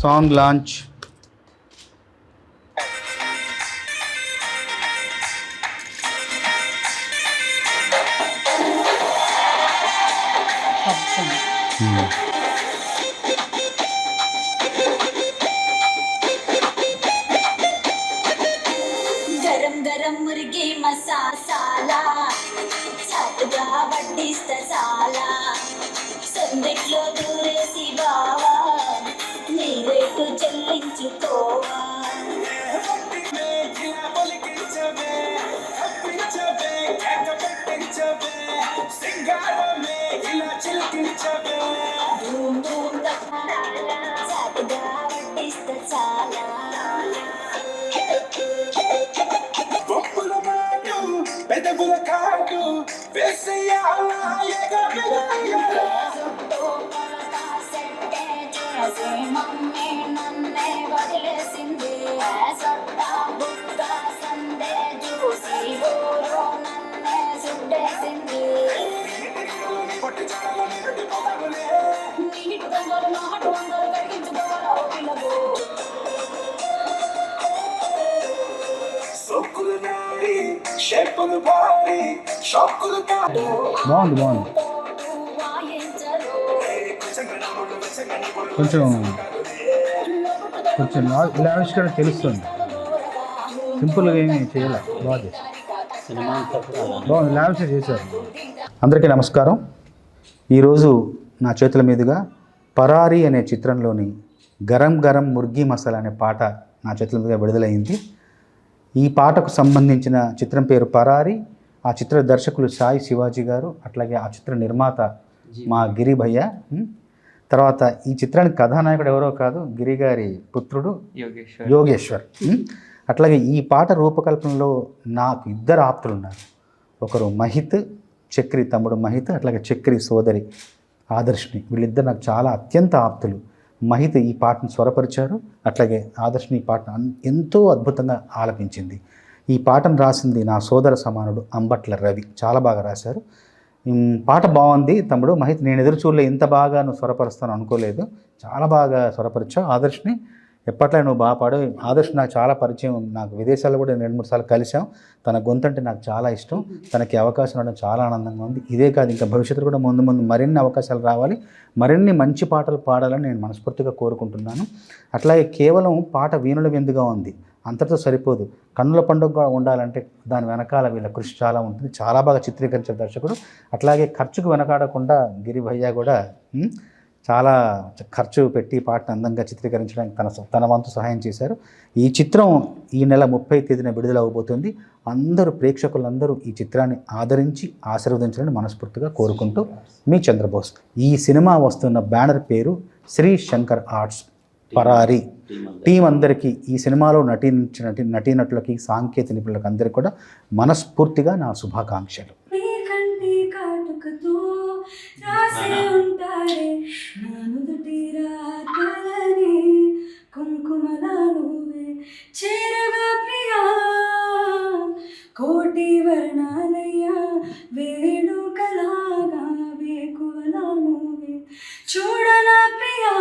Song launch. గరం గరం మురిగి మసాలా చక్కగా వడ్డిస్తా చాలా సందెట్లో దూరేసి బావా నీ రేటు చెల్లించుకోవా. ధూమ్ ధూమ్ తప్పాలా చక్కగా వడ్డిస్తా చాలా. పెదవుల కాటు వేసేయాలా మమ్మీ నన్నే వదిలేసింది సొట్టా బుక్క సందే చూసి ఊరు నన్నే సుట్టేసింది. నీటి రంగులు నాటు వందలు కడిగించుకోవాలి. సొక్కులు నాడి షెప్పులు భారీ షాక్కులు కాదు. బాగుంది. కొంచెం లావిష్గా తెలుస్తుంది. సింపుల్గా ఏమీ చేయలే, బాగుంది. లావిష్గా చేశారు. అందరికీ నమస్కారం. ఈరోజు నా చేతుల మీదుగా పరారీ అనే చిత్రంలోని గరం గరం ముర్గి మసాలా అనే పాట నా చేతుల మీదుగా విడుదలైంది. ఈ పాటకు సంబంధించిన చిత్రం పేరు పరారీ. ఆ చిత్ర దర్శకులు సాయి శివాజీ గారు, అట్లాగే ఆ చిత్ర నిర్మాత మా గిరి భయ్య. తర్వాత ఈ చిత్రానికి కథానాయకుడు ఎవరో కాదు, గిరి గారి పుత్రుడు యోగేశ్వర్. అట్లాగే ఈ పాట రూపకల్పనలో నాకు ఇద్దరు ఆప్తులు ఉన్నారు. ఒకరు మహిత్, చక్రి తమ్ముడు మహిత్, అట్లాగే చక్రి సోదరి ఆదర్శిని. వీళ్ళిద్దరు నాకు చాలా అత్యంత ఆప్తులు. మహిత్ ఈ పాటను స్వరపరిచారు, అట్లాగే ఆదర్శిని ఈ పాటను ఎంతో అద్భుతంగా ఆలపించింది. ఈ పాటను రాసింది నా సోదర సమానుడు అంబట్ల రవి. చాలా బాగా రాశారు. పాట బాగుంది తమ్ముడు మహిత్. నేను ఎదురు చూడలే, ఇంత బాగా నువ్వు స్వరపరుస్తాను అనుకోలేదు. చాలా బాగా స్వరపరిచావు. ఆదర్శిని ఎప్పట్లో నువ్వు బాగా పాడు. ఆదర్శ్ నాకు చాలా పరిచయం, నాకు విదేశాల్లో కూడా 2-3 సార్లు కలిసాం. తన గొంతు అంటే నాకు చాలా ఇష్టం. తనకి అవకాశం రావడం చాలా ఆనందంగా ఉంది. ఇదే కాదు, ఇంకా భవిష్యత్తులో కూడా ముందు ముందు మరిన్ని అవకాశాలు రావాలి, మరిన్ని మంచి పాటలు పాడాలని నేను మనస్ఫూర్తిగా కోరుకుంటున్నాను. అట్లాగే కేవలం పాట వీణుల విందుగా ఉంది, అంతటితో సరిపోదు. కన్నుల పండుగగా ఉండాలంటే దాని వెనకాల వీళ్ళ కృషి చాలా ఉంటుంది. చాలా బాగా చిత్రీకరించే దర్శకుడు. అట్లాగే ఖర్చుకు వెనకాడకుండా గిరి భయ్య కూడా చాలా ఖర్చు పెట్టి పాటను అందంగా చిత్రీకరించడానికి తన వంతు సహాయం చేశారు. ఈ చిత్రం ఈ నెల 30వ తేదీన విడుదల అవబోతుంది. అందరూ ప్రేక్షకులందరూ ఈ చిత్రాన్ని ఆదరించి ఆశీర్వదించాలని మనస్ఫూర్తిగా కోరుకుంటూ మీ చంద్రబోస్. ఈ సినిమా వస్తున్న బ్యానర్ పేరు శ్రీ శంకర్ ఆర్ట్స్ పరారీ. టీం అందరికీ, ఈ సినిమాలో నటించిన నటీనటులకి, సాంకేతిక నిపుణులకు అందరికీ కూడా మనస్ఫూర్తిగా నా శుభాకాంక్షలు. కోటి వర్ణాలయ్యా వేణుకలాగా వేకువలా నువ్వే చూడనా ప్రియా.